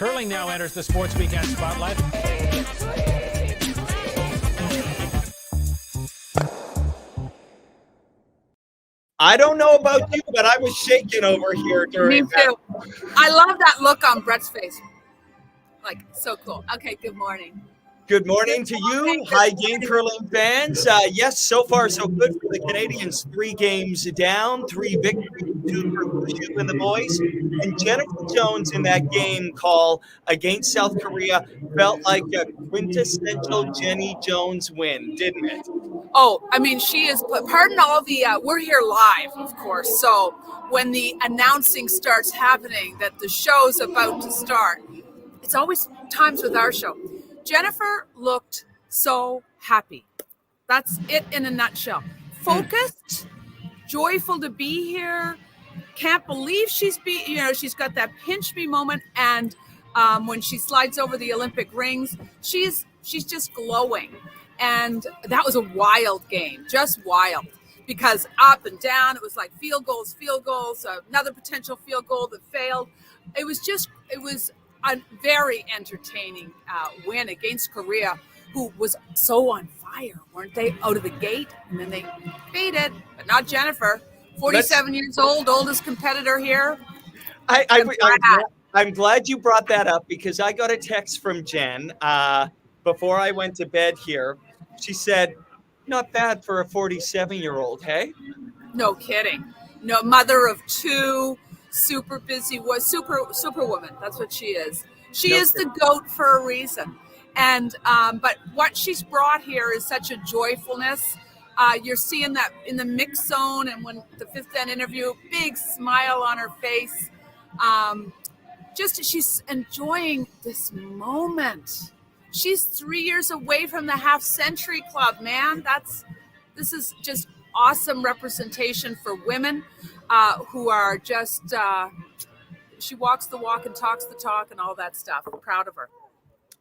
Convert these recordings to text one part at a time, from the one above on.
Curling now enters the Sports Weekend spotlight. I don't know about you, but I was shaking over here during Me too. I love that look on Brett's face. Like, so cool. Okay, good morning. Good morning to you, high game curling fans. Yes, so far so good for the Canadians. 3 games down, 3 victories, 2 for Gushue and the boys. And Jennifer Jones in that game call against South Korea felt like a quintessential Jenny Jones win, didn't it? Oh, I mean, she is, pardon all the, we're here live, of course. So when the announcing starts happening that the show's about to start, it's always times with our show. Jennifer looked so happy. That's it in a nutshell. Focused, joyful to be here. Can't believe she's got that pinch me moment. And when she slides over the Olympic rings, she's just glowing. And that was a wild game, just wild, because up and down, it was like field goals, another potential field goal that failed. It was a very entertaining win against Korea, who was so on fire, weren't they, out of the gate? And then they faded, but not Jennifer. 47 years old, oldest competitor here. I'm glad you brought that up, because I got a text from Jen before I went to bed here. She said, not bad for a 47-year-old, hey? No kidding. No, mother of 2, super busy, superwoman. That's what she is. She is the GOAT for a reason. And but what she's brought here is such a joyfulness. You're seeing that in the mix zone, and when the fifth then interview, big smile on her face. She's enjoying this moment. She's 3 years away from the half century club, man. This is just awesome representation for women who are just, she walks the walk and talks the talk and all that stuff. I'm proud of her.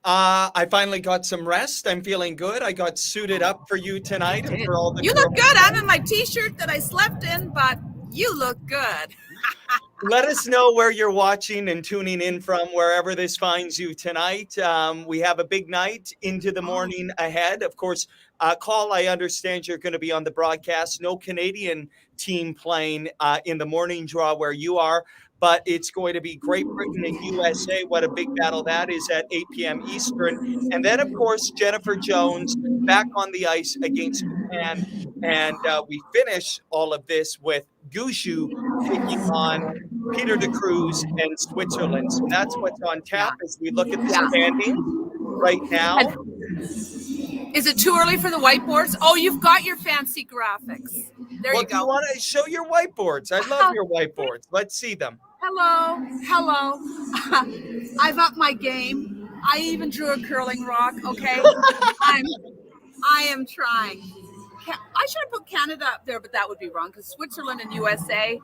I finally got some rest. I'm feeling good. I got suited up for you tonight. And for all the you look good. I'm in my t-shirt that I slept in, but you look good. Let us know where you're watching and tuning in from, wherever this finds you tonight. We have a big night into the morning ahead. Of course, Call, I understand you're going to be on the broadcast. No Canadian team playing in the morning draw where you are, but it's going to be Great Britain and USA. What a big battle that is at 8 p.m. Eastern. And then, of course, Jennifer Jones back on the ice against Japan. And we finish all of this with Gushue taking on Peter de Cruz and Switzerland. So that's what's on tap as we look at the standings right now. Is it too early for the whiteboards? Oh, you've got your fancy graphics. There you go. Do you want to show your whiteboards? I love your whiteboards. Let's see them. Hello. I've upped my game. I even drew a curling rock. Okay, I am trying. I should have put Canada up there, but that would be wrong, because Switzerland and USA,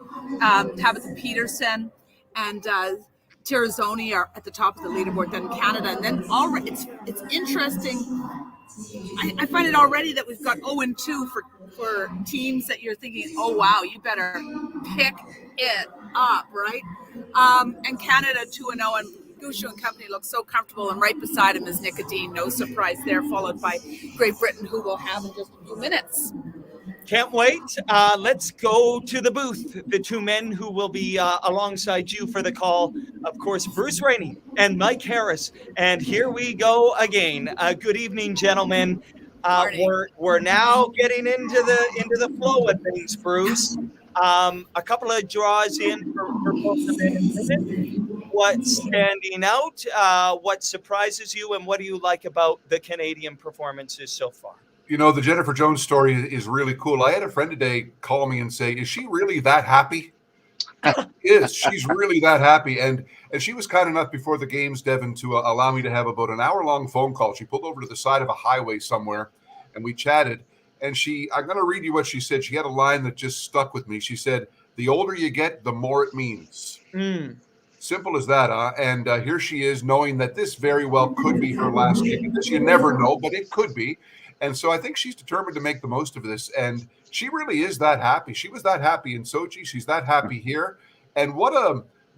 Tabitha Peterson and Tirazoni are at the top of the leaderboard. Then Canada, and then already it's interesting. I find it already that we've got 0-2 for teams that you're thinking, oh wow, you better pick it up, right? And Canada 2-0, and Gushue and company look so comfortable, and right beside him is Nicodine. No surprise there, followed by Great Britain, who we'll have in just a few minutes. Can't wait. Let's go to the booth. The 2 men who will be alongside you for the call, of course, Bruce Rainey and Mike Harris. And here we go again. Good evening, gentlemen. We're now getting into the flow of things, Bruce. A couple of draws in for both the men and women. What's standing out? What surprises you, and what do you like about the Canadian performances so far? You know, the Jennifer Jones story is really cool. I had a friend today call me and say, is she really that happy? She's really that happy. And she was kind enough before the games, Devin, to allow me to have about an hour-long phone call. She pulled over to the side of a highway somewhere, and we chatted. And I'm going to read you what she said. She had a line that just stuck with me. She said, the older you get, the more it means. Simple as that, And here she is, knowing that this very well could be her last game. This you never know, but it could be. And so I think she's determined to make the most of this. And she really is that happy. She was that happy in Sochi. She's that happy here. And what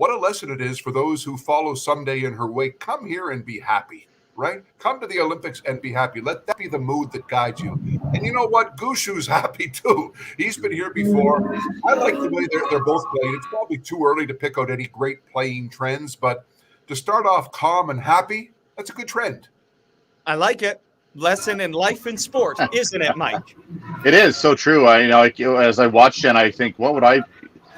what a lesson it is for those who follow someday in her wake. Come here and be happy, right? Come to the Olympics and be happy. Let that be the mood that guides you. And you know what? Gushu's happy too. He's been here before. I like the way they're both playing. It's probably too early to pick out any great playing trends, but to start off calm and happy, that's a good trend. I like it. Lesson in life and sport, isn't it, Mike? It is so true. As I watched it, I think, what would I,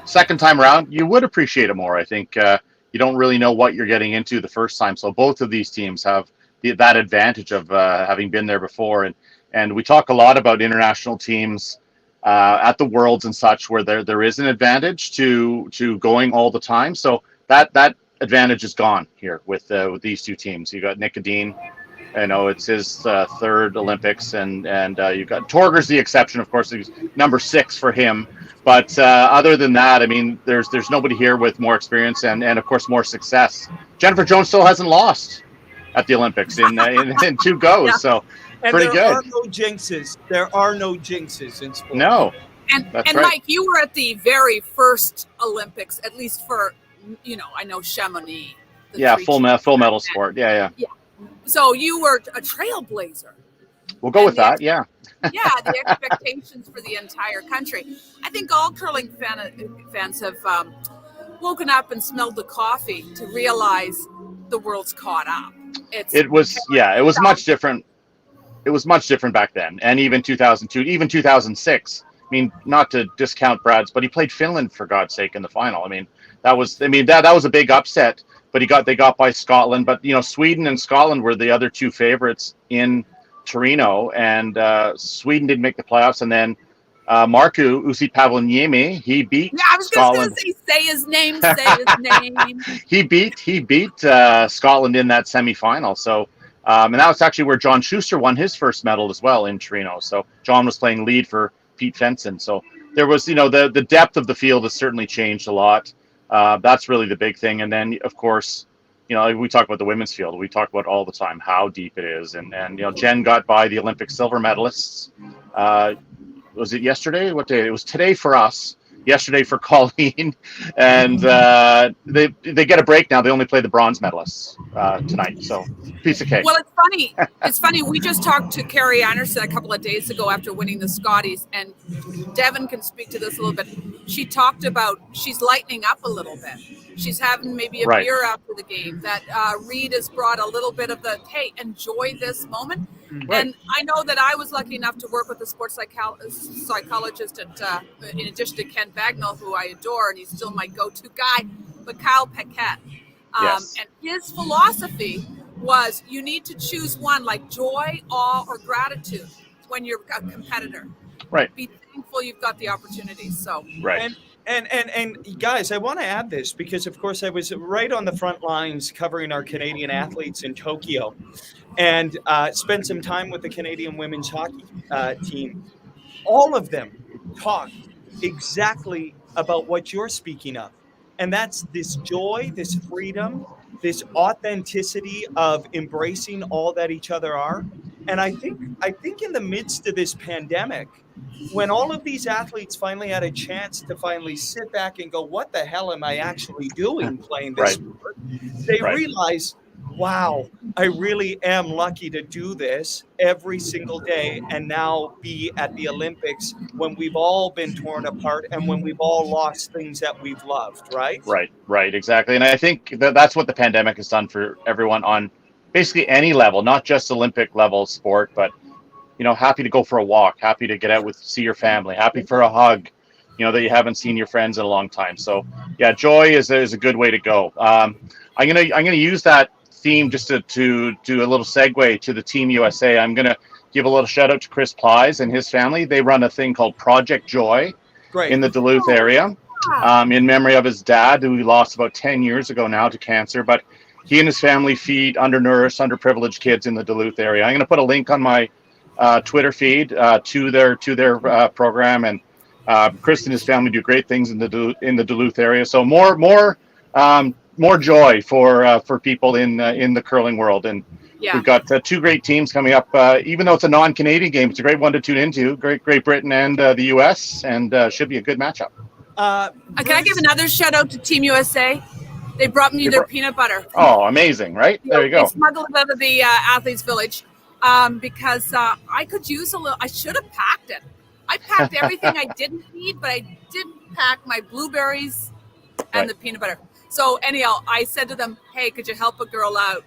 second time around, you would appreciate it more. I think you don't really know what you're getting into the first time. So both of these teams have that advantage of having been there before. And we talk a lot about international teams at the Worlds and such, where there is an advantage to going all the time. So that advantage is gone here with these two teams. You got Nick Edin. It's his third Olympics, and you've got Torger's the exception, of course. He's number 6 for him. But other than that, I mean, there's nobody here with more experience and of course more success. Jennifer Jones still hasn't lost at the Olympics in 2 goes, yeah. So and pretty good. There are no jinxes. There are no jinxes in sport. No, and right. Mike, you were at the very first Olympics, at least for I know Chamonix. Yeah, full medal sport. Yeah. So you were a trailblazer. We'll go with that, yeah. Yeah, the expectations for the entire country. I think all curling fans have woken up and smelled the coffee to realize the world's caught up. It was much different. It was much different back then, and even 2002, even 2006. I mean, not to discount Brad's, but he played Finland for God's sake in the final. I mean, that was a big upset. But they got by Scotland. But Sweden and Scotland were the other 2 favorites in Torino, and Sweden didn't make the playoffs. And then Markku Uusipaavalniemi, he beat Scotland. I was going to say his name. Say his name. He beat Scotland in that semifinal. So and that was actually where John Schuster won his first medal as well in Torino. So John was playing lead for Pete Fenson. So there was the depth of the field has certainly changed a lot. That's really the big thing. And then, of course, we talk about the women's field. We talk about all the time how deep it is. And Jen got by the Olympic silver medalists. Was it yesterday? What day? It was today for us. Yesterday for Colleen. And they get a break now. They only play the bronze medalists tonight. So piece of cake. Well, it's funny. It's funny. We just talked to Carrie Anderson a couple of days ago after winning the Scotties, and Devin can speak to this a little bit. She talked about she's lightening up a little bit. She's having maybe a beer after the game. That Reed has brought a little bit of the, hey, enjoy this moment. Right. And I know that I was lucky enough to work with a sports psychologist in addition to Ken Bagnall, who I adore, and he's still my go-to guy, but Kyle Paquette. Yes. And his philosophy was you need to choose one, like joy, awe, or gratitude when you're a competitor. Right. Be thankful you've got the opportunity. So right. And guys, I want to add this because, of course, I was right on the front lines covering our Canadian athletes in Tokyo and spent some time with the Canadian women's hockey team. All of them talked exactly about what you're speaking of. And that's this joy, this freedom, this authenticity of embracing all that each other are. And I think in the midst of this pandemic, when all of these athletes finally had a chance to finally sit back and go, what the hell am I actually doing playing this sport? They realize, wow, I really am lucky to do this every single day and now be at the Olympics when we've all been torn apart and when we've all lost things that we've loved, right? Right, exactly. And I think that's what the pandemic has done for everyone on basically any level, not just Olympic level sport, but happy to go for a walk, happy to get out see your family, happy for a hug, that you haven't seen your friends in a long time. So yeah, joy is a good way to go. I'm gonna use that theme just to do a little segue to the Team USA. I'm gonna give a little shout out to Chris Plies and his family. They run a thing called Project Joy in the Duluth area, in memory of his dad, who he lost about 10 years ago now to cancer. But he and his family feed undernourished, underprivileged kids in the Duluth area. I'm gonna put a link on my Twitter feed to their program, and Chris and his family do great things in the Duluth area. So more joy for people in the curling world, and we've got 2 great teams coming up. Even though it's a non-Canadian game, it's a great one to tune into. Great Britain and the US, and should be a good matchup. Can I give another shout out to Team USA? They brought me their peanut butter. Oh, amazing, right? There you They go. smuggled it out of the athletes' village because I could use a little. I should have packed it. I packed everything I didn't need, but I didn't pack my blueberries and the peanut butter. So anyhow, I said to them, "Hey, could you help a girl out?"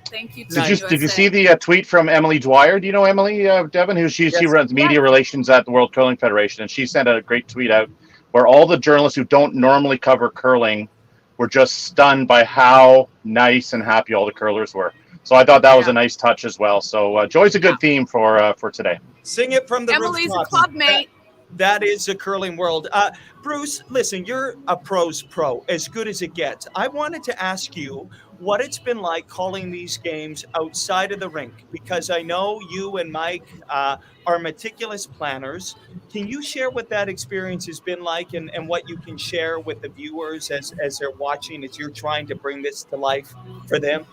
Thank you. Did you see the tweet from Emily Dwyer? Do you know Emily Devon? Who she runs media relations at the World Curling Federation, and she sent a great tweet out where all the journalists who don't normally cover curling were just stunned by how nice and happy all the curlers were. So I thought that was a nice touch as well. So joy's a good theme for today. Sing it from the Emily's rooftops. a club mate. That is a curling world. Bruce, listen, you're a pro's pro, as good as it gets. I wanted to ask you what it's been like calling these games outside of the rink, because I know you and Mike are meticulous planners. Can you share what that experience has been like and what you can share with the viewers as they're watching, as you're trying to bring this to life for them?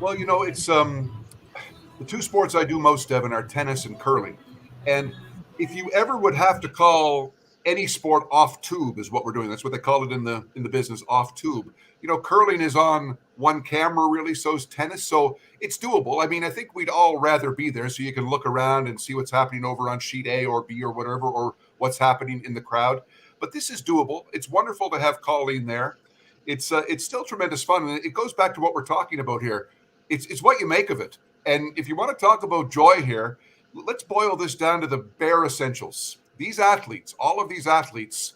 Well, it's the two sports I do most, Devin, are tennis and curling. And if you ever would have to call any sport off tube, is what we're doing. That's what they call it in the business, off tube. Curling is on one camera, really. So is tennis. So it's doable. I mean, I think we'd all rather be there so you can look around and see what's happening over on sheet A or B or whatever, or what's happening in the crowd. But this is doable. It's wonderful to have Colleen there. It's still tremendous fun. And it goes back to what we're talking about here. It's what you make of it. And if you want to talk about joy here, let's boil this down to the bare essentials. These athletes, all of these athletes,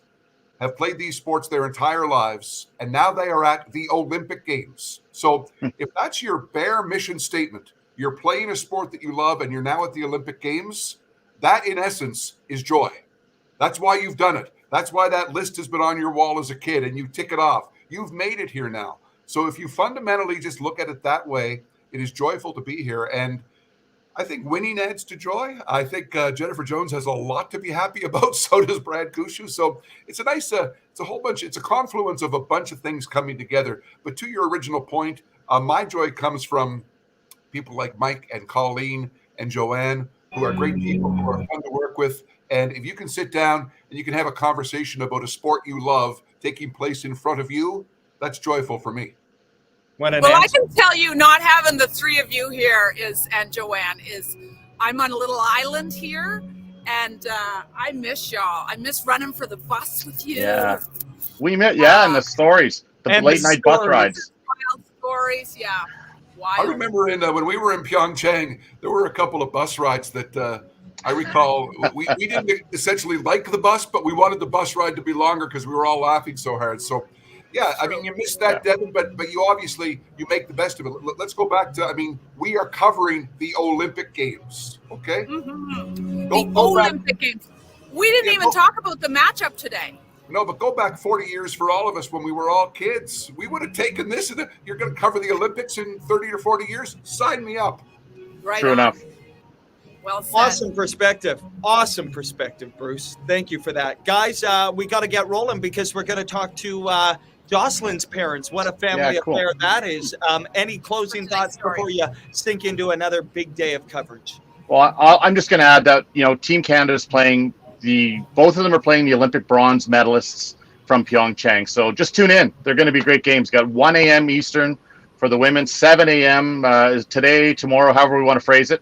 have played these sports their entire lives, and now they are at the Olympic Games. So if that's your bare mission statement, you're playing a sport that you love and you're now at the Olympic Games, that in essence is joy. That's why you've done it. That's why that list has been on your wall as a kid and you tick it off. You've made it here now. So if you fundamentally just look at it that way, it is joyful to be here. And I think winning adds to joy. I think Jennifer Jones has a lot to be happy about. So does Brad Kushu. So it's a nice, it's a whole bunch, it's a confluence of a bunch of things coming together. But to your original point, my joy comes from people like Mike and Colleen and Joanne, who are great people, who are fun to work with. And if you can sit down and you can have a conversation about a sport you love taking place in front of you, that's joyful for me. Well, I can tell you, not having the three of you here and Joanne I'm on a little island here, and I miss y'all. I miss running for the bus with you. Yeah, we met. Yeah, and the stories, the late night bus rides. Wild stories, yeah. Wild. I remember when we were in Pyeongchang, there were a couple of bus rides that I recall. We didn't essentially like the bus, but we wanted the bus ride to be longer because we were all laughing so hard. So. Yeah, I mean, you missed that, Devin, but you obviously, you make the best of it. Let's go back to, I mean, we are covering the Olympic Games, okay? Mm-hmm. The Olympic Games. We didn't even talk about the matchup today. No, but go back 40 years for all of us when we were all kids. We would have taken this, and you're going to cover the Olympics in 30 or 40 years? Sign me up. Right. True enough. Well said. Awesome perspective, Bruce. Thank you for that. Guys, we got to get rolling because we're going to talk to Jocelyn's parents. What a family affair that is. Any closing thoughts before you sink into another big day of coverage? Well, I'm just going to add that, Team Canada is playing both of them are playing the Olympic bronze medalists from Pyeongchang. So just tune in. They're going to be great games. Got 1 a.m. Eastern for the women, 7 a.m. Today, tomorrow, however we want to phrase it.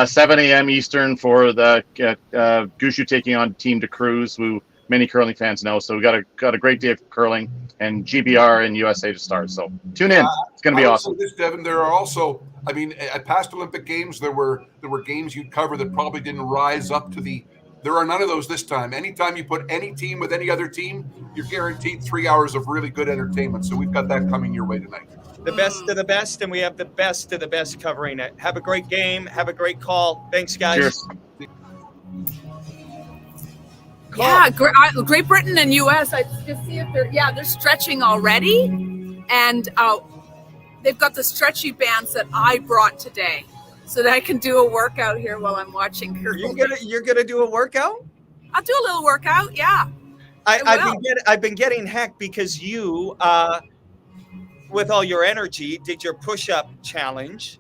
7 a.m. Eastern for the Gushu taking on Team De Cruz, who many curling fans know. So we got a great day of curling and GBR and USA to start. So tune in. It's going to be awesome. This, Devin, there are also, I mean, at past Olympic Games, there were games you'd cover that probably didn't rise up to the. There are none of those this time. Anytime you put any team with any other team, you're guaranteed 3 hours of really good entertainment. So we've got that coming your way tonight. The best of the best, and we have the best of the best covering it. Have a great game. Have a great call. Thanks, guys. Cheers. Yeah, Great Britain and U.S. I just see if they're stretching already, and they've got the stretchy bands that I brought today, so that I can do a workout here while I'm watching curling. You're gonna do a workout? I'll do a little workout. Yeah. I've been getting heck because you, with all your energy, did your push-up challenge.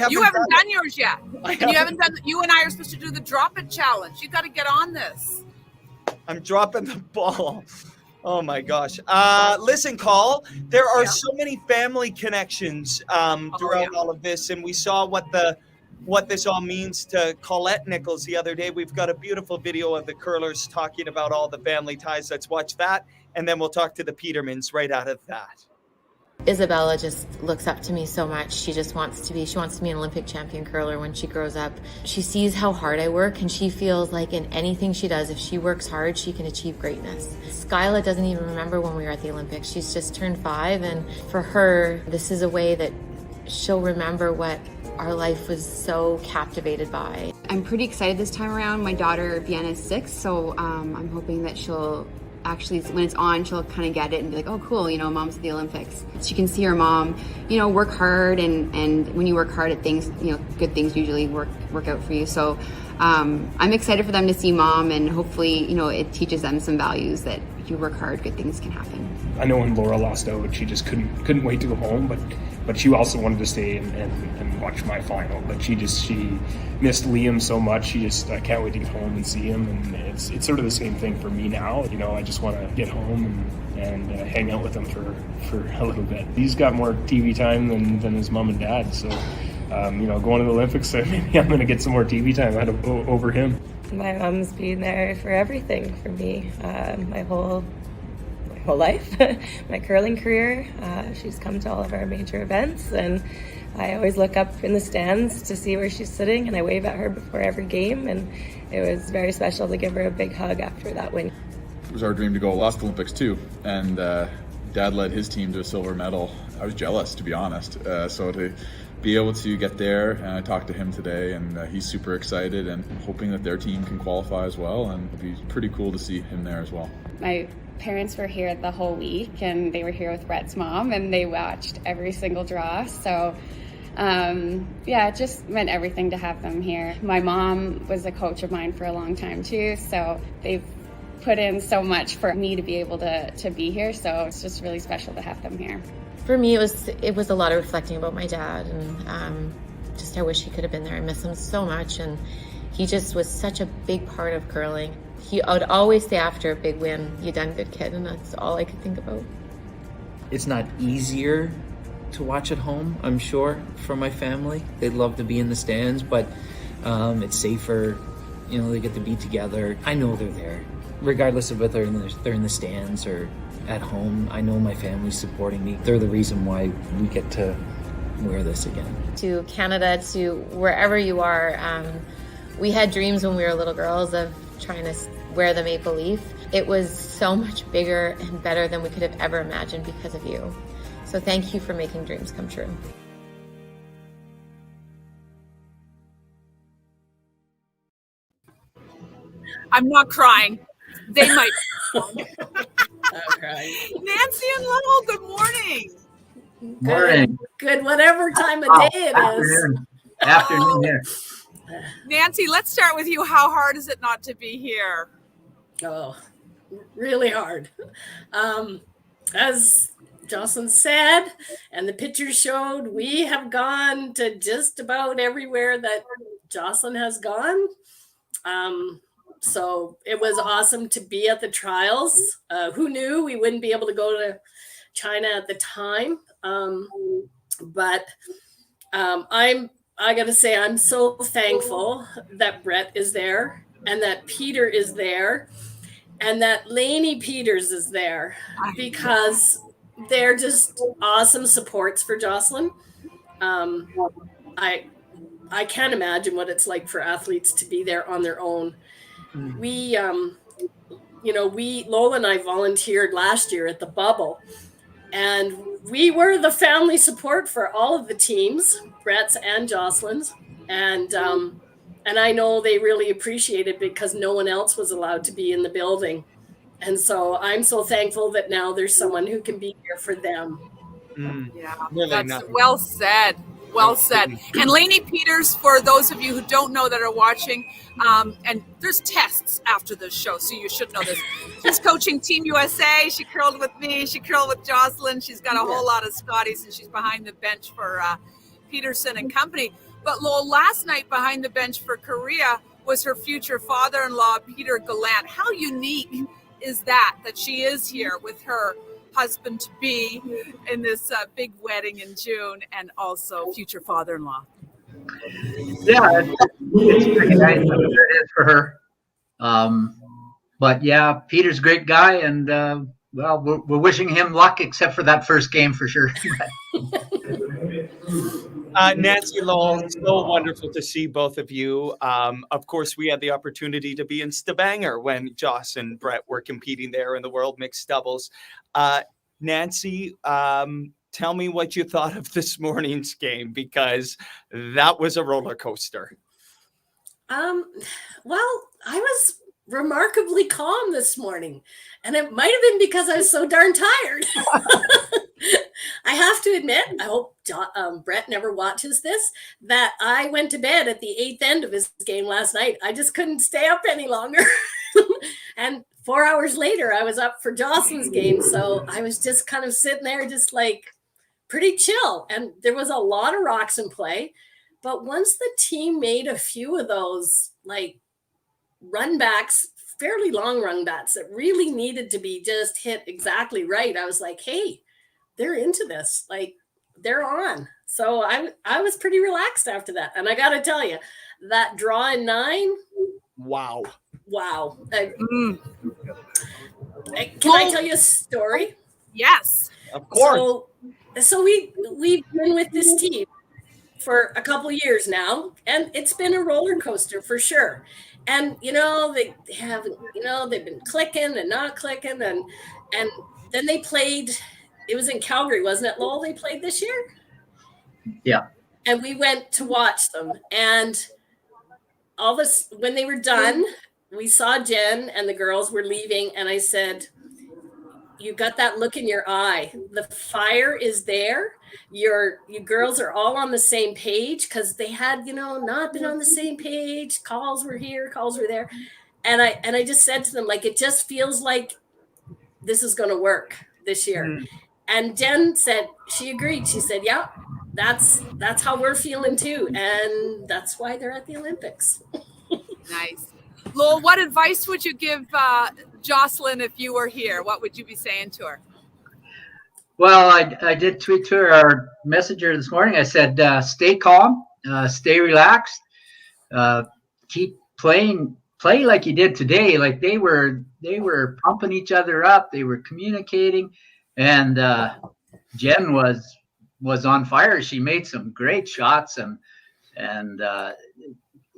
You haven't done yours yet. And you haven't done. You and I are supposed to do the drop it challenge. You got to get on this. I'm dropping the ball. Oh my gosh. Listen, Call, there are so many family connections throughout all of this, and we saw what this all means to Colette Nichols the other day. We've got a beautiful video of the curlers talking about all the family ties. Let's watch that, and then we'll talk to the Petermans right out of that. Isabella just looks up to me so much. She wants to be an Olympic champion curler when she grows up. She sees how hard I work, and she feels like in anything she does, if she works hard, she can achieve greatness. Skyla doesn't even remember when we were at the Olympics. She's just turned 5, and for her, this is a way that she'll remember what our life was so captivated by. I'm pretty excited this time around. My daughter, Vienna, is 6, so I'm hoping that she'll actually, when it's on, she'll kind of get it and be like, oh cool, mom's at the Olympics. She can see her mom, work hard, and when you work hard at things, good things usually work out for you. So I'm excited for them to see mom, and hopefully, it teaches them some values that if you work hard, good things can happen. I know when Laura lost out, she just couldn't wait to go home, but she also wanted to stay and watch my final. But she missed Liam so much. She just can't wait to get home and see him. And it's sort of the same thing for me now. I just want to get home and hang out with him for a little bit. He's got more TV time than his mom and dad. So, going to the Olympics, maybe I'm going to get some more TV time over him. My mom's been there for everything for me, my whole life, my curling career. She's come to all of our major events, and I always look up in the stands to see where she's sitting, and I wave at her before every game, and it was very special to give her a big hug after that win. It was our dream to go last Olympics too, and Dad led his team to a silver medal. I was jealous, to be honest. So to be able to get there, and I talked to him today, and he's super excited and hoping that their team can qualify as well, and it'd be pretty cool to see him there as well. My parents were here the whole week, and they were here with Brett's mom, and they watched every single draw. So it just meant everything to have them here. My mom was a coach of mine for a long time too, so they've put in so much for me to be able to be here. So it's just really special to have them here. For me, it was a lot of reflecting about my dad, and just I wish he could have been there. I miss him so much, and he just was such a big part of curling. I would always say after a big win, "You done good, kid," and that's all I could think about. It's not easier to watch at home, I'm sure, for my family. They'd love to be in the stands, but it's safer. They get to be together. I know they're there, regardless of whether they're in the stands or at home. I know my family's supporting me. They're the reason why we get to wear this again. To Canada, to wherever you are, we had dreams when we were little girls of trying to wear the maple leaf. It was so much bigger and better than we could have ever imagined because of you. So thank you for making dreams come true. I'm not crying. They might. Okay. Nancy and Lowell, good morning. Morning. Good, whatever time of day it is. Afternoon here. Nancy, let's start with you. How hard is it not to be here? Oh, really hard. As Jocelyn said, and the pictures showed, we have gone to just about everywhere that Jocelyn has gone. So it was awesome to be at the trials. Who knew we wouldn't be able to go to China at the time? But I got to say, I'm so thankful that Brett is there, and that Peter is there, and that Lainey Peters is there, because they're just awesome supports for Jocelyn. I can't imagine what it's like for athletes to be there on their own. We, Lola and I volunteered last year at the Bubble, and we were the family support for all of the teams, Brett's and Jocelyn's. And I know they really appreciate it because no one else was allowed to be in the building. And so I'm so thankful that now there's someone who can be here for them. Yeah, that's well said. Well said. And Lainey Peters, for those of you who don't know that are watching, and there's tests after this show, so you should know this. She's coaching Team USA. She curled with me. She curled with Jocelyn. She's got a whole lot of Scotties, and she's behind the bench for Peterson and company. But Lowell, last night behind the bench for Korea was her future father-in-law, Peter Gallant. How unique is that she is here with her husband to be in this big wedding in June, and also future father-in-law. Yeah, it's pretty nice. I'm sure it is for her. But yeah, Peter's a great guy, and well, we're wishing him luck, except for that first game for sure. Nancy Lowell, so wonderful to see both of you. Of course, we had the opportunity to be in Stavanger when Joss and Brett were competing there in the World Mixed Doubles. Nancy, tell me what you thought of this morning's game, because that was a roller coaster. Well, I was remarkably calm this morning, and it might have been because I was so darn tired. I have to admit, I hope Brett never watches this, that I went to bed at the 8th end of his game last night. I just couldn't stay up any longer. And 4 hours later, I was up for Jocelyn's game. So I was just kind of sitting there, just like pretty chill. And there was a lot of rocks in play. But once the team made a few of those, like, run backs, fairly long run backs that really needed to be just hit exactly right, I was like, hey, they're into this. Like, they're on. So I was pretty relaxed after that. And I got to tell you, that draw in 9. Wow. Can I tell you a story? Yes, of course. So we've been with this team for a couple of years now, and it's been a roller coaster for sure. And they've been clicking and not clicking, and then they played. It was in Calgary, wasn't it, Lowell? They played this year. Yeah. And we went to watch them, and all this, when they were done, we saw Jen and the girls were leaving, and I said, you got that look in your eye. The fire is there. You girls are all on the same page, because they had, not been on the same page. Calls were here, calls were there. And I just said to them, like, it just feels like this is going to work this year. Mm. And Jen said, she agreed. She said, yeah, that's how we're feeling too. And that's why they're at the Olympics. Nice. Lowell, what advice would you give Jocelyn if you were here? What would you be saying to her? Well, I did tweet to her or message her this morning. I said, stay calm, stay relaxed, keep playing, play like you did today. Like they were pumping each other up. They were communicating, and Jen was on fire. She made some great shots, and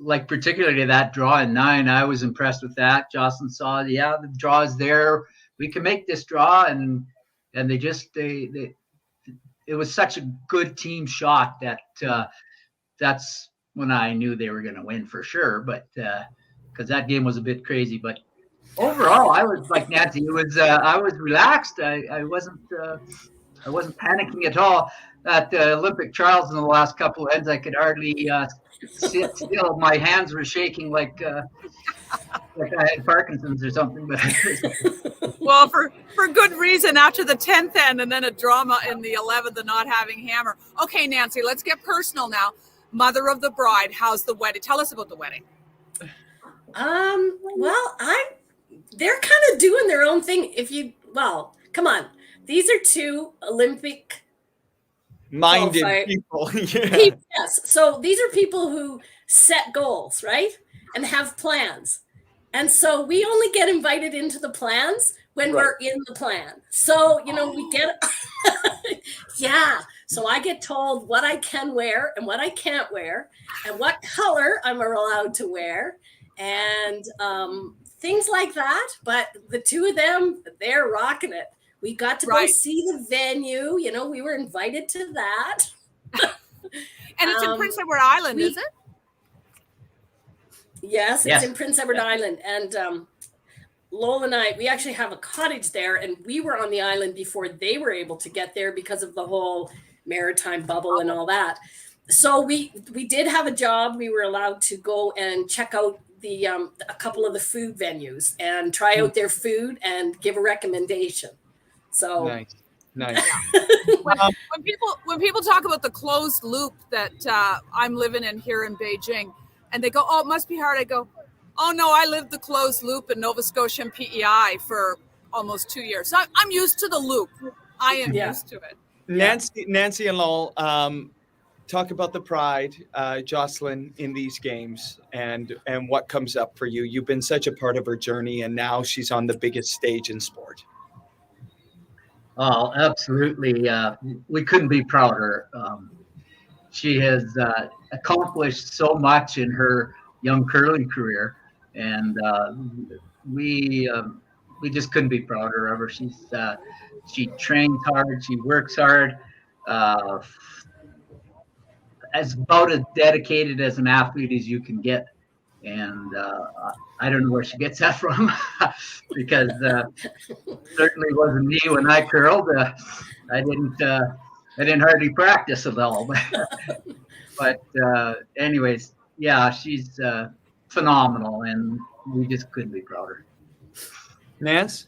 like particularly that draw in 9, I was impressed with that. Jocelyn saw, the draw is there. We can make this draw, and they it was such a good team shot that that's when I knew they were going to win for sure. But because that game was a bit crazy, but overall, I was like Nancy. It was I was relaxed. I wasn't panicking at all. At the Olympic trials in the last couple of ends, I could hardly sit still. My hands were shaking like I had Parkinson's or something. But well, for good reason. After the 10th end, and then a drama in the 11th, the not having hammer. Okay, Nancy, let's get personal now. Mother of the bride, how's the wedding? Tell us about the wedding. Well, they're kind of doing their own thing. Come on. These are 2 Olympic minded people. Yeah. Yes. So these are people who set goals, right? And have plans. And so we only get invited into the plans when we're in the plan. So, we get, yeah. So I get told what I can wear and what I can't wear, and what color I'm allowed to wear, and things like that. But the 2 of them, they're rocking it. We got to go see the venue. We were invited to that. And it's in Prince Edward Island, is it? Yes, it's in Prince Edward Island. And Lowell and I, we actually have a cottage there, and we were on the island before they were able to get there because of the whole maritime bubble and all that. So we did have a job. We were allowed to go and check out a couple of the food venues and try out their food and give a recommendation. So nice. When people talk about the closed loop that I'm living in here in Beijing, and they go, "Oh, it must be hard," I go, Oh no, I lived the closed loop in Nova Scotia and PEI for almost 2 years. So I'm used to the loop. I am used to it. Nancy and Lowell, talk about the pride, Jocelyn, in these games and what comes up for you. You've been such a part of her journey, and now she's on the biggest stage in sport. Oh, absolutely. We couldn't be prouder. She has accomplished so much in her young curling career, and we just couldn't be prouder of her. She trains hard, she works hard, as about as dedicated as an athlete as you can get. And I don't know where she gets that from, because certainly wasn't me when I curled. I didn't hardly practice at all. But anyways, yeah, she's phenomenal, and we just couldn't be prouder. Nance?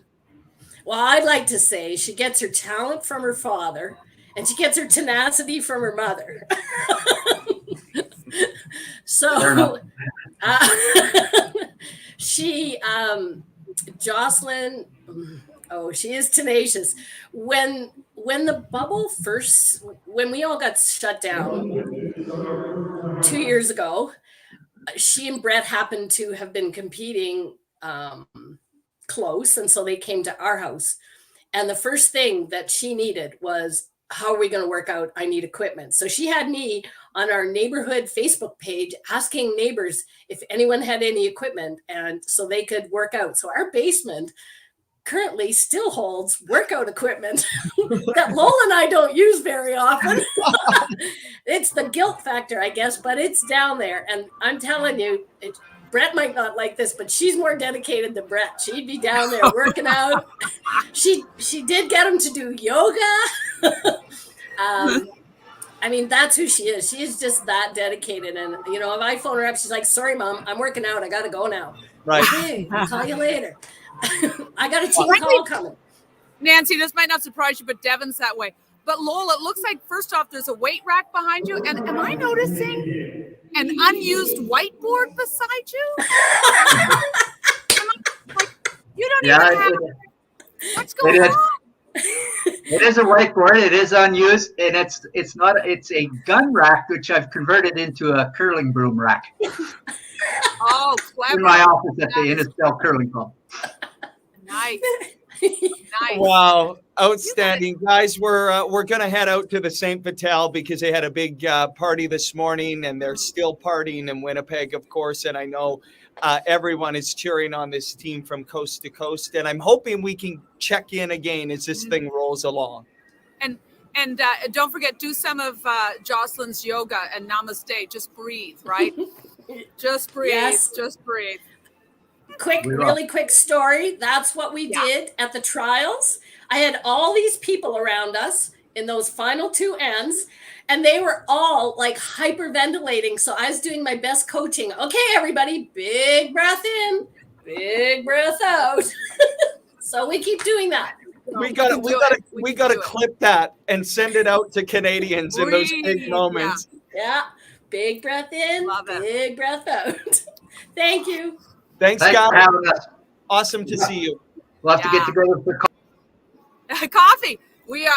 Well, I'd like to say she gets her talent from her father, and she gets her tenacity from her mother. So Jocelyn, she is tenacious. When the bubble first, when we all got shut down 2 years ago, she and Brett happened to have been competing close, and so they came to our house. And the first thing that she needed was, how are we going to work out? I need equipment. So she had me on our neighborhood Facebook page asking neighbors if anyone had any equipment, and so they could work out. So our basement currently still holds workout equipment that Lola and I don't use very often. It's the guilt factor, I guess, but it's down there. And I'm telling you, Brett might not like this, but she's more dedicated than Brett. She'd be down there working out. She did get him to do yoga. I mean, that's who she is. She is just that dedicated. And, if I phone her up, she's like, sorry, Mom, I'm working out. I got to go now. Right. Okay, I'll call you later. I got a team call coming. Nancy, this might not surprise you, but Devin's that way. But Lola, it looks like, first off, there's a weight rack behind you. And am I noticing an unused whiteboard beside you? You don't even have what's going on? It is a whiteboard. It is unused, and it's a gun rack, which I've converted into a curling broom rack. Oh, clever. In my office at the Innisfell Curling Club. Nice. Nice. Wow, outstanding, guys. We're gonna head out to the St. Vital because they had a big party this morning, and they're still partying in Winnipeg, of course. And I know everyone is cheering on this team from coast to coast, and I'm hoping we can check in again as this thing rolls along. And don't forget, do some of Jocelyn's yoga and namaste. Just breathe, right? Just breathe. Yes. Just breathe. Really quick story. That's what we did at the trials. I had all these people around us in those final two ends, and they were all like hyperventilating. So I was doing my best coaching. Okay, everybody, big breath in, big breath out. So we keep doing that. We got to clip that and send it out to Canadians in those big moments. Yeah. Big breath in, big breath out. Thank you. Thanks, Thanks guys. for having us. Awesome to see you. We'll have to get together for coffee. We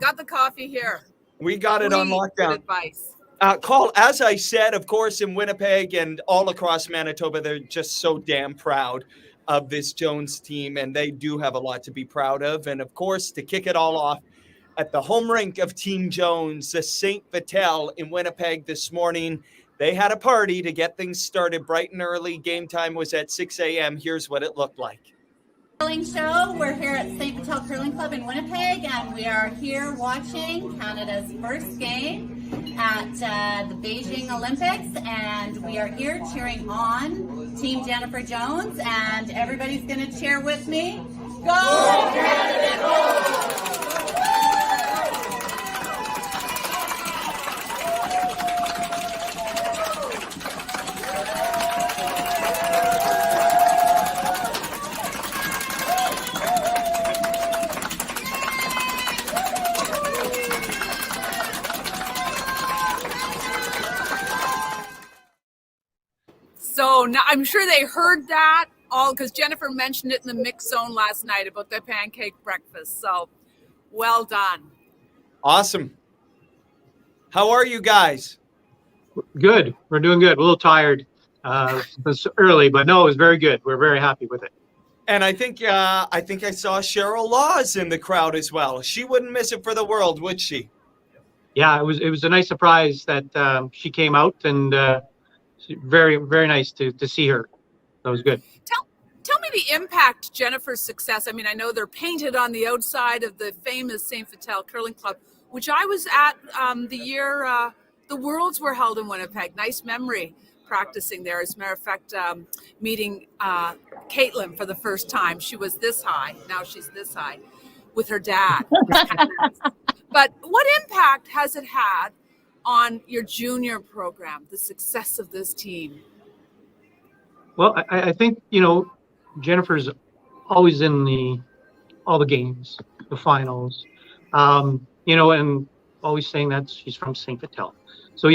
got the coffee here. We got it on lockdown. Advice. Call, as I said, of course, in Winnipeg and all across Manitoba, they're just so damn proud of this Jones team, and they do have a lot to be proud of. And, of course, to kick it all off, at the home rink of Team Jones, the St. Vital in Winnipeg this morning, they had a party to get things started bright and early. Game time was at 6 a.m. Here's what it looked like. Curling show. We're here at St. Vital Curling Club in Winnipeg, and we are here watching Canada's first game at the Beijing Olympics, and we are here cheering on Team Jennifer Jones, and everybody's going to cheer with me. Go Canada, go! So Oh, no, I'm sure they heard that all because Jennifer mentioned it in the mix zone last night about the pancake breakfast. So well done. Awesome. How are you guys? Good. We're doing good. A little tired. It's early, but no, it was very good. We're very happy with it. And I think I saw Cheryl Laws in the crowd as well. She wouldn't miss it for the world, would she? Yeah, it was a nice surprise that she came out, and very, very nice to see her. That was good. Tell me the impact Jennifer's success. I mean, I know they're painted on the outside of the famous St. Vital Curling Club, which I was at the year the Worlds were held in Winnipeg. Nice memory practicing there. As a matter of fact, meeting Caitlin for the first time. She was this high. Now she's this high with her dad. But what impact has it had on your junior program, the success of this team? Well, I think, Jennifer's always in all the games, the finals, and always saying that she's from St. Vital. So,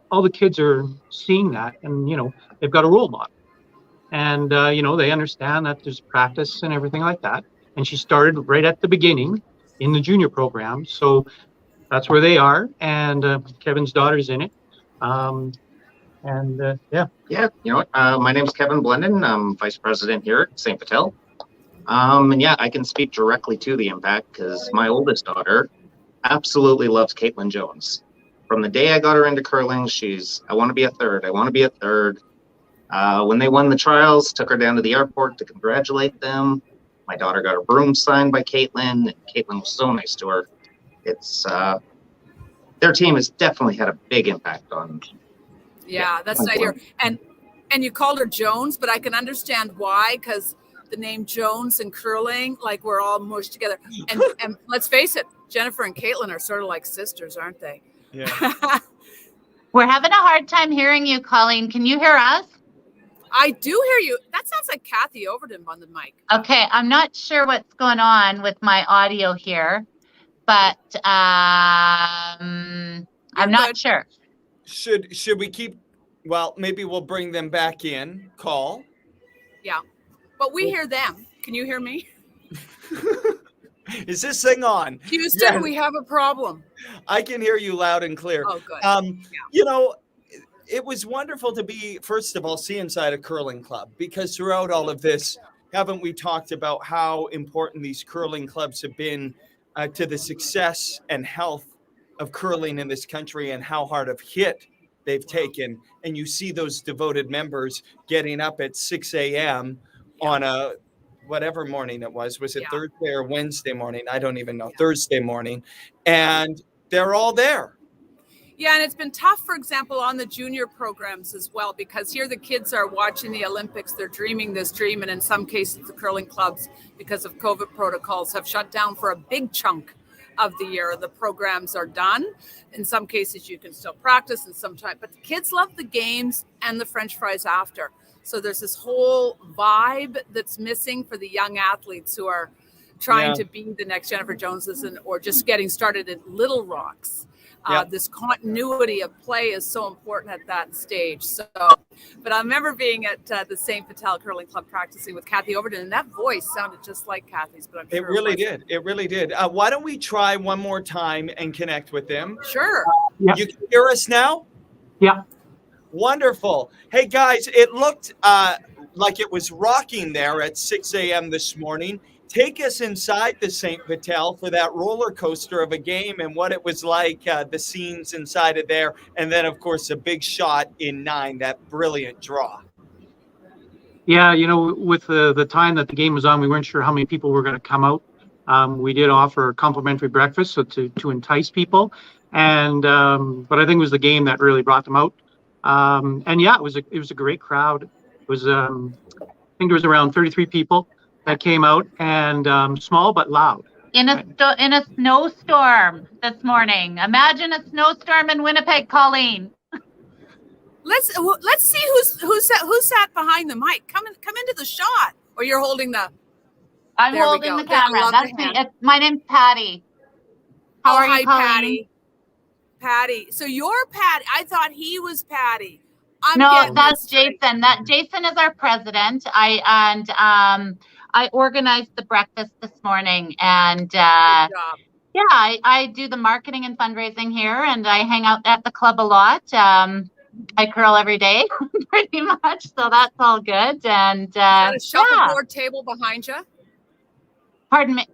all the kids are seeing that, and, they've got a role model. And, they understand that there's practice and everything like that. And she started right at the beginning in the junior program. So that's where they are. And Kevin's daughter's in it. Yeah. My name is Kevin Blendon. I'm vice president here at St. Vital. And yeah, I can speak directly to the impact because my oldest daughter absolutely loves Caitlin Jones. From the day I got her into curling, I want to be a third. I want to be a third. When they won the trials, took her down to the airport to congratulate them. My daughter got a broom signed by Caitlin, and Caitlin was so nice to her. It's their team has definitely had a big impact on. Yeah, that's nice here. And you called her Jones, but I can understand why, because the name Jones and curling, like we're all mushed together. And let's face it, Jennifer and Caitlin are sort of like sisters, aren't they? Yeah. We're having a hard time hearing you, Colleen. Can you hear us? I do hear you. That sounds like Kathy Overton on the mic. Okay, I'm not sure what's going on with my audio here, but I'm not sure. Should we keep? Well, maybe we'll bring them back in. Call. Yeah, but we hear them. Can you hear me? Is this thing on? Houston, Yes. we have a problem. I can hear you loud and clear. Oh, good. It was wonderful to be, first of all, see inside a curling club, because throughout all of this, haven't we talked about how important these curling clubs have been to the success and health of curling in this country, and how hard of hit they've taken. And you see those devoted members getting up at 6 a.m. on a whatever morning it was it Thursday or Wednesday morning? I don't even know. Thursday morning. And they're all there. Yeah, and it's been tough, for example, on the junior programs as well, because here the kids are watching the Olympics. They're dreaming this dream. And in some cases, the curling clubs, because of COVID protocols, have shut down for a big chunk of the year. The programs are done. In some cases, you can still practice, and sometimes, but the kids love the games and the French fries after. So there's this whole vibe that's missing for the young athletes who are trying to be the next Jennifer Joneses or just getting started at Little Rocks. This continuity of play is so important at that stage. So, but I remember being at the St. Vital Curling Club practicing with Kathy Overton, and that voice sounded just like Kathy's. But I'm sure it really did. It really did. Why don't we try one more time and connect with them? Sure. Yeah. You can hear us now? Yeah. Wonderful. Hey, guys, it looked like it was rocking there at 6 a.m. this morning. Take us inside the St. Vital for that roller coaster of a game and what it was like, the scenes inside of there. And then, of course, a big shot in 9, that brilliant draw. Yeah, with the time that the game was on, we weren't sure how many people were going to come out. We did offer complimentary breakfast, so to entice people. And but I think it was the game that really brought them out. And yeah, it was a great crowd. It was I think there was around 33 people that came out, and small but loud. In a snowstorm this morning. Imagine a snowstorm in Winnipeg, Colleen. Let's see who sat behind the mic. Come into the shot, or you're holding the. I'm holding the camera. That's me. My name's Patty. How are you, Colleen? Patty. So you're Patty. I thought he was Patty. No, that's Jason. That Jason is our president. I organized the breakfast this morning, and yeah, I do the marketing and fundraising here, and I hang out at the club a lot. I curl every day, pretty much, so that's all good. And is that a shuffleboard table behind you? Pardon me.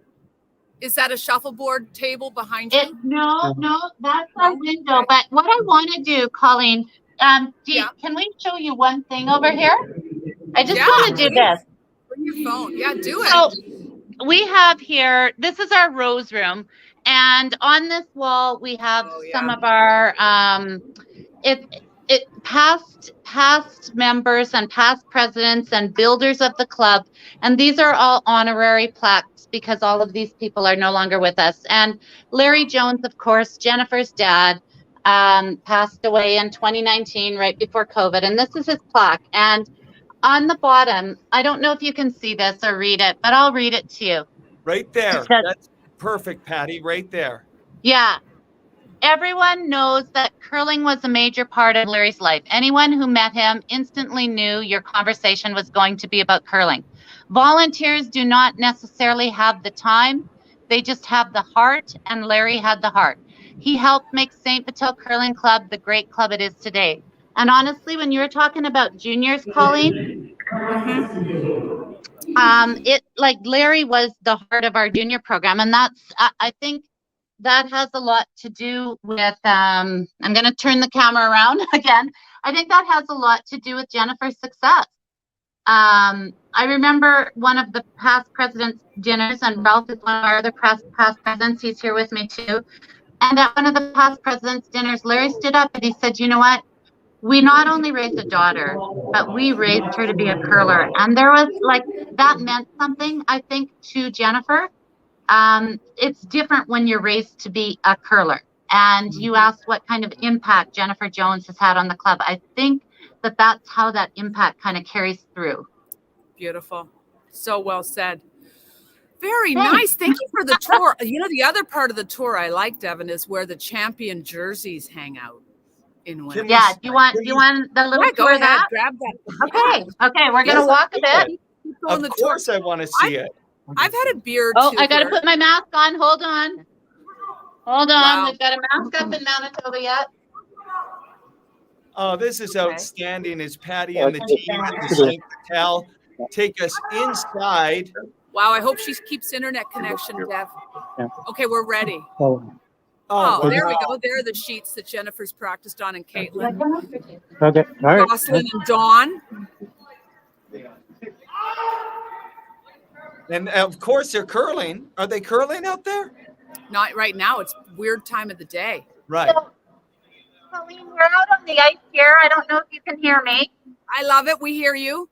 Is that a shuffleboard table behind you? No, that's our window. Okay. But what I want to do, Colleen, can we show you one thing over here? I just want to do this. Bring your phone. Yeah, do it. So we have here, this is our rose room. And on this wall, we have some of our past members and past presidents and builders of the club. And these are all honorary plaques because all of these people are no longer with us. And Larry Jones, of course, Jennifer's dad, passed away in 2019, right before COVID. And this is his plaque. And on the bottom, I don't know if you can see this or read it, but I'll read it to you. Right there. That's perfect, Patty, right there. Yeah. Everyone knows that curling was a major part of Larry's life. Anyone who met him instantly knew your conversation was going to be about curling. Volunteers do not necessarily have the time. They just have the heart, and Larry had the heart. He helped make St. Vital Curling Club the great club it is today. And honestly, when you were talking about juniors, Colleen, Larry was the heart of our junior program. And that's, I think, that has a lot to do with, I'm going to turn the camera around again. I think that has a lot to do with Jennifer's success. I remember one of the past presidents' dinners, and Ralph is one of our other past presidents. He's here with me too. And at one of the past presidents' dinners, Larry stood up and he said, you know what? We not only raised a daughter, but we raised her to be a curler. And there was that meant something, I think, to Jennifer. It's different when you're raised to be a curler. And you asked what kind of impact Jennifer Jones has had on the club. I think that's how that impact kind of carries through. Beautiful. So well said. Very nice. Thank you for the tour. You know, the other part of the tour I like, Devin, is where the champion jerseys hang out in winter. Yeah. Do you want the little tour of that? Grab that. Okay. We're going to walk a bit. Of course I want to see it. I've had a beer too. I got to here. put my mask on. Hold on. Wow. We've got a mask up in Manitoba yet. Oh, this is outstanding. As Patty and the team at the St. Vital take us inside. Wow, I hope she keeps internet connection, Dev. Okay, we're ready. Oh, there we go. There are the sheets that Jennifer's practiced on and Caitlin. Okay, all right. Jocelyn and Dawn. And of course they're curling. Are they curling out there? Not right now. It's weird time of the day. Right. So, Colleen, we're out on the ice here. I don't know if you can hear me. I love it. We hear you.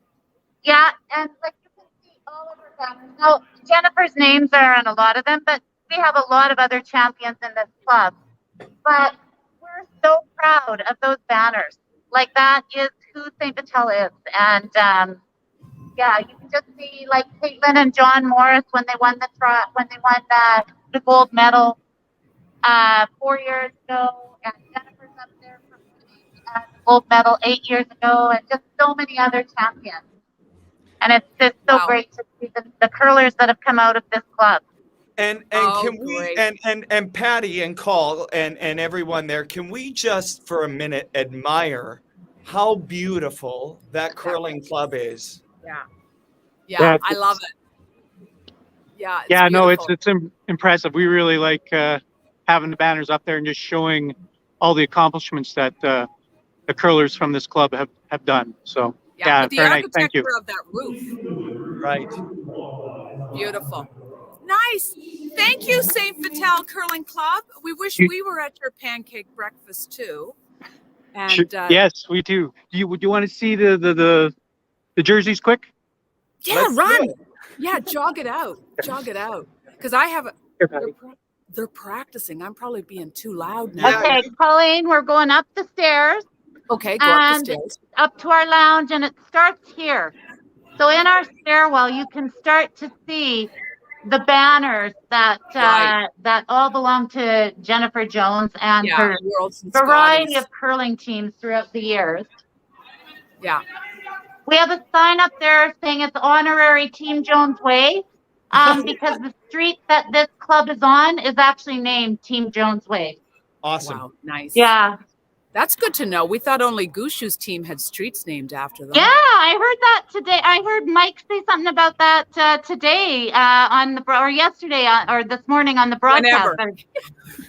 Yeah, and you can see all of our banners. Now, Jennifer's names are on a lot of them, but we have a lot of other champions in this club. But we're so proud of those banners. That is who St. Vital is. And yeah, you can just see Caitlin and John Morris when they won the gold medal 4 years ago, and Jennifer's up there for the gold medal 8 years ago, and just so many other champions. And it's just so great to see the curlers that have come out of this club. And can we and Patty and Call and everyone there, can we just for a minute admire how beautiful that curling club is? Yeah, I love it. Yeah. Yeah, no, it's impressive. We really like having the banners up there and just showing all the accomplishments that the curlers from this club have done. So yeah, the very nice. Thank you. architecture of that roof. Right. Beautiful. Nice. Thank you, St. Vital Curling Club. We wish we were at your pancake breakfast too. And yes, we do. Do you want to see the jerseys quick? Yeah, run. Yeah, jog it out. Because I have they're practicing. I'm probably being too loud now. Okay, Colleen, we're going up the stairs. Okay, go up the stairs. Up to our lounge, and it starts here. So in our stairwell, you can start to see the banners that all belong to Jennifer Jones and her variety of curling teams throughout the years. Yeah. We have a sign up there saying it's honorary Team Jones Way, because the street that this club is on is actually named Team Jones Way. Awesome. Wow, nice. Yeah. That's good to know. We thought only Gushu's team had streets named after them. Yeah, I heard that today. I heard Mike say something about that today on the or yesterday or this morning on the broadcast. Whenever.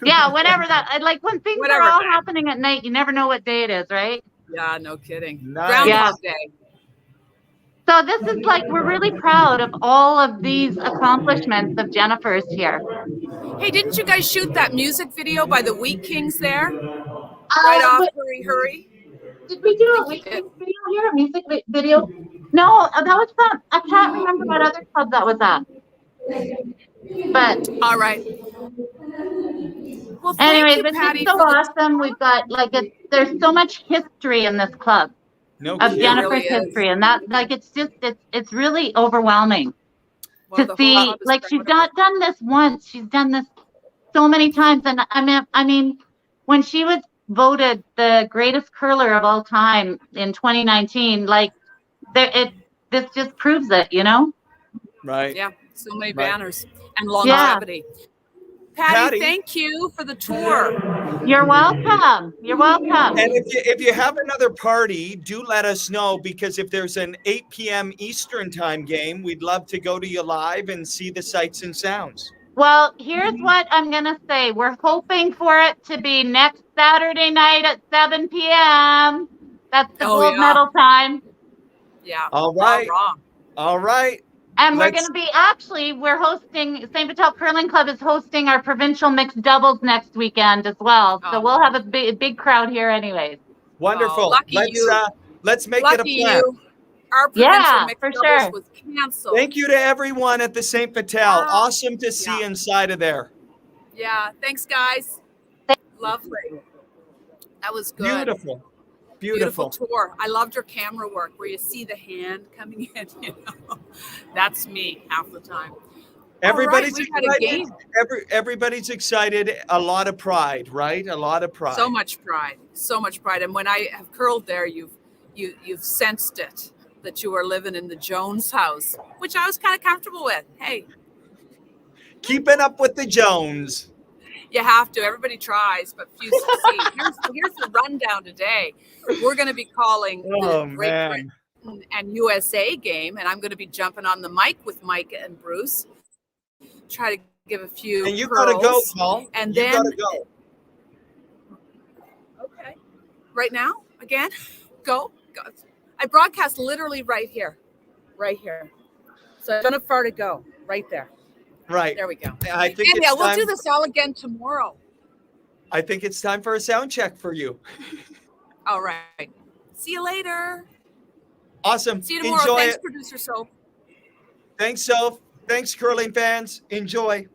Yeah, whenever that. Like when things Whatever are all day. happening at night, you never know what day it is, right? Yeah, no kidding. Nice. Groundhog Day. So this is like we're really proud of all of these accomplishments of Jennifer's here. Hey, didn't you guys shoot that music video by the Wheat Kings there? Right off Hurry Hurry? Did we do a Wheat Kings video here? A music video? No, that was fun. I can't remember what other club that was at. But all right. Well, thank anyways, you, it's Patty, just so awesome. We've got there's so much history in this club. No of kidding. Jennifer's really history, and that it's really overwhelming to see. Like she's not done this once; she's done this so many times. And I mean, when she was voted the greatest curler of all time in 2019, like this just proves it, you know? Right. Yeah, so many Right. banners and longevity. Patty, thank you for the tour. You're welcome. You're welcome. And if you have another party, do let us know, because if there's an 8 p.m. Eastern time game, we'd love to go to you live and see the sights and sounds. Well, here's what I'm going to say. We're hoping for it to be next Saturday night at 7 p.m. That's the gold medal time. Yeah. All right. Wrong. All right. And we're going to be we're hosting, St. Vital Curling Club is hosting our provincial mixed doubles next weekend as well. So we'll have a big crowd here anyways. Wonderful. Lucky you. Let's make Lucky it a plan. you. Our provincial mixed for doubles sure. was canceled. Thank you to everyone at the St. Vital. Awesome to see inside of there. Yeah. Thanks, guys. Lovely. That was good. Beautiful. Beautiful. Tour. I loved your camera work where you see the hand coming in. You know, that's me half the time. Everybody's we had a excited. game. Everybody's excited. A lot of pride, right? A lot of pride. So much pride. So much pride. And when I have curled there, you've sensed it, that you were living in the Jones house, which I was kind of comfortable with. Hey, keeping up with the Jones. You have to. Everybody tries, but few succeed. Here's the rundown today. We're going to be calling the Great Britain and USA game, and I'm going to be jumping on the mic with Mike and Bruce. Try to give a few. And you got to go, Paul. And you then got to go. Okay. Right now, again, go. I broadcast literally right here. So I don't have far to go. Right there. Right. There we go. I think and it's we'll time, do this all again tomorrow. I think it's time for a sound check for you. All right. See you later. Awesome. See you tomorrow. Enjoy Thanks, it. Producer Soph. Thanks, Soph. Thanks, curling fans. Enjoy.